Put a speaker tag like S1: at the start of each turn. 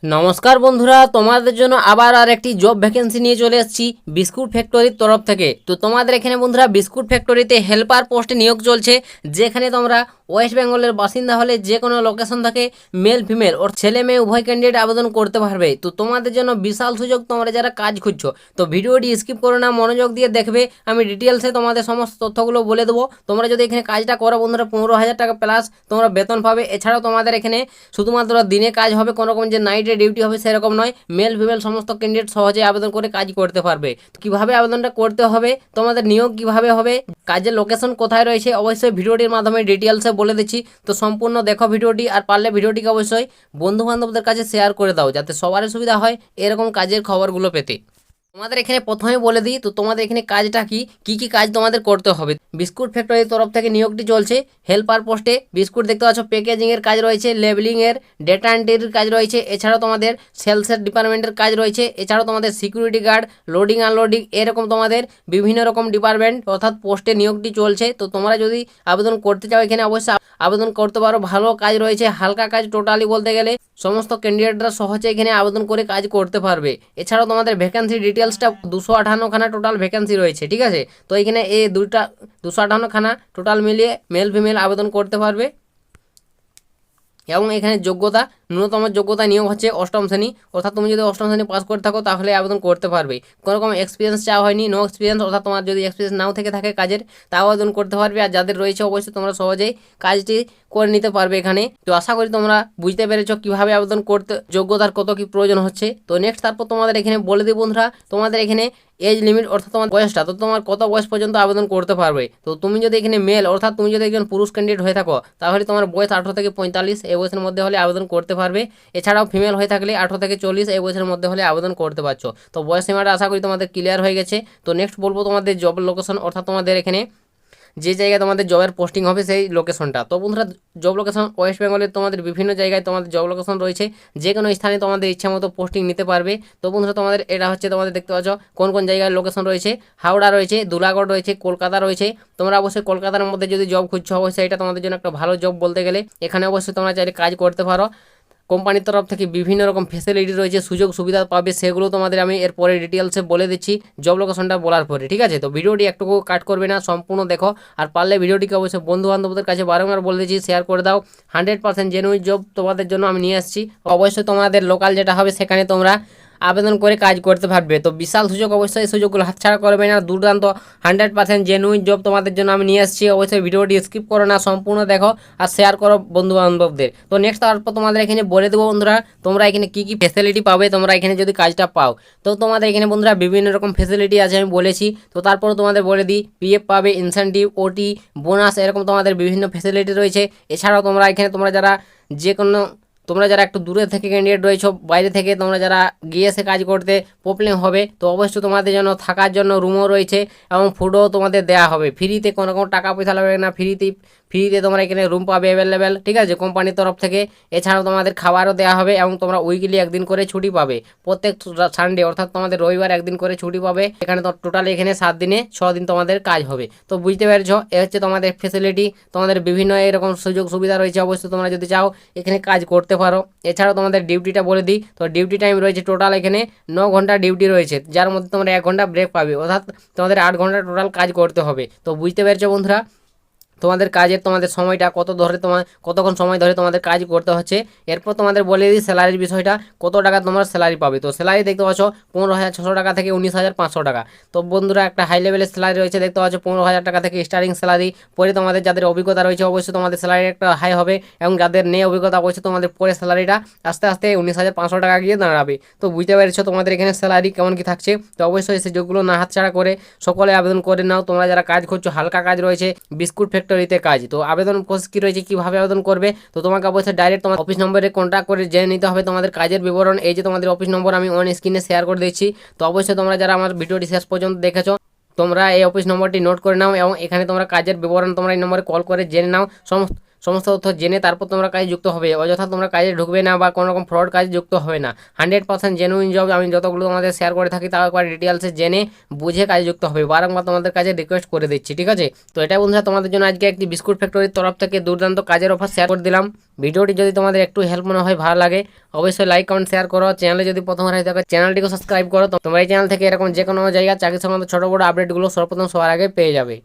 S1: নমস্কার বন্ধুরা, তোমাদের জন্য আবার আর একটি জব ভ্যাকেন্সি নিয়ে চলে এসেছি বিস্কুট ফ্যাক্টরির তরফ থেকে। তো তোমাদের এখানে বন্ধুরা বিস্কুট ফ্যাক্টরিতে হেল্পার পোস্টে নিয়োগ চলছে, যেখানে তোমরা ওয়েস্ট বেঙ্গলের বাসিন্দা হলে যে কোনো লোকেশন থেকে মেল ফিমেল ওর ছেলে মেয়ে উভয় ক্যান্ডিডেট আবেদন করতে পারবে। তো তোমাদের জন্য বিশাল সুযোগ, তোমরা যারা কাজ খুঁজছো। তো ভিডিওটি স্কিপ করো না, মনোযোগ দিয়ে দেখবে। আমি ডিটেলসে তোমাদের সমস্ত তথ্যগুলো বলে দেবো। তোমরা যদি এখানে কাজটা করো বন্ধুরা, 15,000 টাকা প্লাস তোমরা বেতন পাবে। এছাড়াও তোমাদের এখানে শুধুমাত্র দিনে কাজ হবে, কোনো রকম যে নাইটে ডিউটি হবে সেরকম নয়। মেল ফিমেল সমস্ত ক্যান্ডিডেট সহজে আবেদন করে কাজ করতে পারবে। কিভাবে আবেদনটা করতে হবে, তোমাদের নিয়োগ কিভাবে হবে, কাজের লোকেশন কোথায় রয়েছে, অবশ্যই ভিডিওটির মাধ্যমে ডিটেলসে বলে দিচ্ছি। তো সম্পূর্ণ দেখো ভিডিওটি, আর পারলে ভিডিওটিকে অবশ্যই বন্ধু বান্ধবদের কাছে শেয়ার করে দাও, যাতে সবারই সুবিধা হয় এরকম কাজের খবরগুলো পেতে। তোমাদের এখানে প্রথমে বলে দিই, তো তোমাদের এখানে কাজটা কি কাজ তোমাদের করতে হবে। বিস্কুট ফ্যাক্টরির তরফ থেকে নিয়োগটি চলছে হেল্পার পোস্টে। বিস্কুট দেখতে পাচ্ছ, প্যাকেজিং এর কাজ রয়েছে, লেবেলিং এর, ডেটা এন্ট্রির কাজ রয়েছে, এছাড়াও তোমাদের সেলসের ডিপার্টমেন্টের কাজ রয়েছে, এছাড়াও তোমাদের সিকিউরিটি গার্ড, লোডিং আনলোডিং, এরকম তোমাদের বিভিন্ন রকম ডিপার্টমেন্ট অর্থাৎ পোস্টে নিয়োগটি চলছে। তো তোমরা যদি আবেদন করতে চাও এখানে অবশ্যই আবেদন করতে পারো। ভালো কাজ রয়েছে, হালকা কাজ টোটালি বলতে গেলে সমস্ত ক্যান্ডিডেটরা সহজে এখানে আবেদন করে কাজ করতে পারবে। এছাড়াও তোমাদের ভ্যাকেন্সি ডিটেলসটা 258 টোটাল ভ্যাকেন্সি রয়েছে, ঠিক আছে। তো এখানে এই 258 টোটাল মিলিয়ে মেল ফিমেল আবেদন করতে পারবে। এবং এখানে যোগ্যতা, ন্যূনতম যোগ্যতা নিয়োগ হচ্ছে অষ্টম শ্রেণী, অর্থাৎ তুমি যদি অষ্টম শ্রেণী পাস করে থাকো তাহলে আবেদন করতে পারবে। কোনো রকম এক্সপিরিয়েন্স চাওয়া হয়নি, নো এক্সপিরিয়েন্স, অর্থাৎ তোমার যদি এক্সপিরিয়েন্স নাও থেকে থাকে কাজের, তাও আবেদন করতে পারবে। আর যাদের রয়েছে অবশ্যই তোমরা সহজেই কাজটি করে নিতে পারবে এখানে। তো আশা করি তোমরা বুঝতে পেরেছো কীভাবে আবেদন করতে, যোগ্যতার কত কী প্রয়োজন হচ্ছে। তো নেক্সট তারপর তোমাদের এখানে বলে দিই বন্ধুরা, তোমাদের এখানে এজ লিমিট অর্থাৎ তোমার বয়সটা, তো তোমার কত বয়স পর্যন্ত আবেদন করতে পারবে। তো তুমি যদি এখানে মেল অর্থাৎ তুমি যদি একজন পুরুষ ক্যান্ডিডেট হয়ে থাকো, তাহলে তোমার বয়স 18 থেকে 45 এই বয়সের মধ্যে হলে আবেদন করতে পারবে। এছাড়াও ফিমেল হয়ে থাকলে 18 থেকে 40 এই বয়সের মধ্যে হলে আবেদন করতে পারছো। তো বয়স সীমাটা আশা করি তোমাদের ক্লিয়ার হয়ে গেছে। তো নেক্সট বলবো তোমাদের জব লোকেশন, অর্থাৎ তোমাদের এখানে যে জায়গায় তোমাদের জবের পোস্টিং হবে সেই লোকেশনটা। তো বন্ধুরা জব লোকেশন ওয়েস্ট বেঙ্গলের তোমাদের বিভিন্ন জায়গায় তোমাদের জব লোকেশন রয়েছে, যে কোনো স্থানে তোমাদের ইচ্ছা মতো পোস্টিং নিতে পারবে। তো বন্ধুরা তোমাদের এটা হচ্ছে, তোমাদের দেখতে পাচ্ছ কোন কোন জায়গায় লোকেশন রয়েছে। হাওড়া রয়েছে, দুলাগড় রয়েছে, কলকাতা রয়েছে। তোমরা অবশ্যই কলকাতার মধ্যে যদি জব খুঁজছো, অবশ্যই এটা তোমাদের জন্য একটা ভালো জব বলতে গেলে। এখানে অবশ্যই তোমরা চাইলে কাজ করতে পারো। কোম্পানির তরফ থেকে বিভিন্ন রকম ফ্যাসিলিটি রয়েছে, সুযোগ সুবিধা পাবে, সেগুলো তোমাদের আমি এরপরে ডিটেলসে বলে দিচ্ছি জব লোকেশনটা বলার পরে, ঠিক আছে। তো ভিডিওটি একটুকু কাট করবে না, সম্পূর্ণ দেখো। আর পারলে ভিডিওটিকে অবশ্যই বন্ধু বান্ধবদের কাছে বারংবার বলে দিচ্ছি, শেয়ার করে দাও। 100% জেনুইন জব তোমাদের জন্য আমি নিয়ে আসছি। অবশ্যই তোমাদের লোকাল যেটা হবে সেখানে তোমরা আবেদন করে কাজ করতে পারবে। তো বিশাল সুযোগ, অবশ্যই এই সুযোগগুলো হাতছাড়া করবে না। দুর্দান্ত 100% জেনুইন জব তোমাদের জন্য আমি নিয়ে আসছি। অবশ্যই ভিডিওটি স্কিপ করো না, সম্পূর্ণ দেখো আর শেয়ার করো বন্ধু বান্ধবদের। তো নেক্সট তারপর তোমাদের এখানে বলে দেবো বন্ধুরা, তোমরা এখানে কী কী ফ্যাসিলিটি পাবে তোমরা এখানে যদি কাজটা পাও। তো তোমাদের এখানে বন্ধুরা বিভিন্ন রকম ফ্যাসিলিটি আছে, আমি বলেছি। তো তারপরে তোমাদের বলে দিই, পিএফ পাবে, ইনসেন্টিভ, ওটি, বোনাস, এরকম তোমাদের বিভিন্ন ফ্যাসিলিটি রয়েছে। এছাড়াও তোমরা এখানে যারা যে কোনো, তোমরা যারা একটু দূরে থেকে ক্যান্ডিডেট রয়েছো, বাইরে থেকে তোমরা যারা গিয়েছে কাজ করতে প্রবলেম হবে, তো অবশ্যই তোমাদের জন্য থাকার জন্য রুমও রয়েছে এবং ফুডও তোমাদের দেওয়া হবে ফ্রিতে, কোনো রকম টাকা পয়সা লাগবে না, ফ্রিতে তোমরা এখানে রুম পাবে অ্যাভেলেবেল, ঠিক আছে, কোম্পানির তরফ থেকে। এছাড়াও তোমাদের খাবারও দেওয়া হবে এবং তোমরা উইকলি একদিন করে ছুটি পাবে, প্রত্যেক সানডে অর্থাৎ তোমাদের রবিবার একদিন করে ছুটি পাবে। এখানে তো টোটালি এখানে 7 দিনে 6 দিন তোমাদের কাজ হবে। তো বুঝতে পেরেছো, এ হচ্ছে তোমাদের ফেসিলিটি। তোমাদের বিভিন্ন এরকম সুযোগ সুবিধা রয়েছে, অবশ্যই তোমরা যদি চাও এখানে কাজ করতে পারো। এছাড়াও তোমাদের ডিউটিটা বলে দিই, তো ডিউটি টাইম রয়েছে টোটাল এখানে 9 ঘন্টা ডিউটি রয়েছে, যার মধ্যে তোমরা 1 ঘন্টা ব্রেক পাবে, অর্থাৎ তোমাদের 8 ঘন্টা টোটাল কাজ করতে হবে। তো বুঝতে পেরেছো বন্ধুরা তোমাদের কাজের, তোমাদের সময়টা কতক্ষণ সময় ধরে তোমাদের কাজ করতে হচ্ছে। এরপর তোমাদের বলে দিই স্যালারির বিষয়টা, কত টাকা তোমরা স্যালারি পাবে। তো স্যালারি দেখতে পাচ্ছ 15,600 টাকা থেকে 19,500 টাকা। তো বন্ধুরা একটা হাই লেভেলের স্যালারি রয়েছে, দেখতে পাচ্ছ 15,000 টাকা থেকে স্টার্টিং স্যালারি। পরে তোমাদের যাদের অভিজ্ঞতা রয়েছে অবশ্যই তোমাদের স্যালারি একটা হাই হবে, এবং যাদের নেই অভিজ্ঞতা অবশ্যই তোমাদের পরে স্যালারিটা আস্তে আস্তে 19,500 টাকা গিয়ে দাঁড়াবে। তো বুঝতে পেরেছো তোমাদের এখানে স্যালারি কেমন কি থাকছে। তো অবশ্যই সেই যোগগুলো না হাতছাড়া করে সকলে আবেদন করে নাও। তোমরা যারা কাজ করছো, হালকা কাজ রয়েছে, বিস্কুট ফ্যাক্টরিতে কাজ। তো আবেদন প্রসেস কী রয়েছে, কীভাবে আবেদন করবে, তো তোমাকে অবশ্যই ডাইরেক্ট তোমার অফিস নম্বরে কন্ট্যাক্ট করে জেনে নিতে হবে তোমাদের কাজের বিবরণ। এই যে তোমাদের অফিস নম্বর আমি অন স্ক্রিনে শেয়ার করে দিচ্ছি। তো অবশ্যই তোমরা যারা আমার ভিডিওটি শেষ পর্যন্ত দেখেছো, তোমরা এই অফিস নম্বরটি নোট করে নাও এবং এখানে তোমরা কাজের বিবরণ তোমরা এই নম্বরে কল করে জেনে নাও। সমস্ত তথ্য জেনে তারপর তোমরা কাজে যুক্ত হবে। অযথা তোমরা কাজে ঢুকবে না বা কোনো রকম ফ্রড কাজে যুক্ত হবে না। 100% জেনুইন জব আমি যতগুলো তোমাদের শেয়ার করে থাকি তাও একবার ডিটেলসে জেনে বুঝে কাজে যুক্ত হবে। বারংবার তোমাদের কাছে রিকোয়েস্ট করে দিচ্ছি, ঠিক আছে? তো এটা বন্ধুরা তোমাদের জন্য আজকে একটি বিস্কুট ফ্যাক্টরির তরফ থেকে দুর্দান্ত কাজের অফার শেয়ার করে দিলাম। ভিডিওটি যদি তোমাদের একটু হেল্প মনে হয়, ভালো লাগে, অবশ্যই লাইক কমেন্ট শেয়ার করো। চ্যানেলে যদি প্রথমবার হয়ে থাকে চ্যানেলটিকে সাবস্ক্রাইব করো। তোমরা এই চ্যানেল থেকে এরকম যে কোনো জায়গায় চাকরি সংক্রান্ত ছোট বড় আপডেটগুলো সর্বপ্রথম সবার আগে পেয়ে যাবে।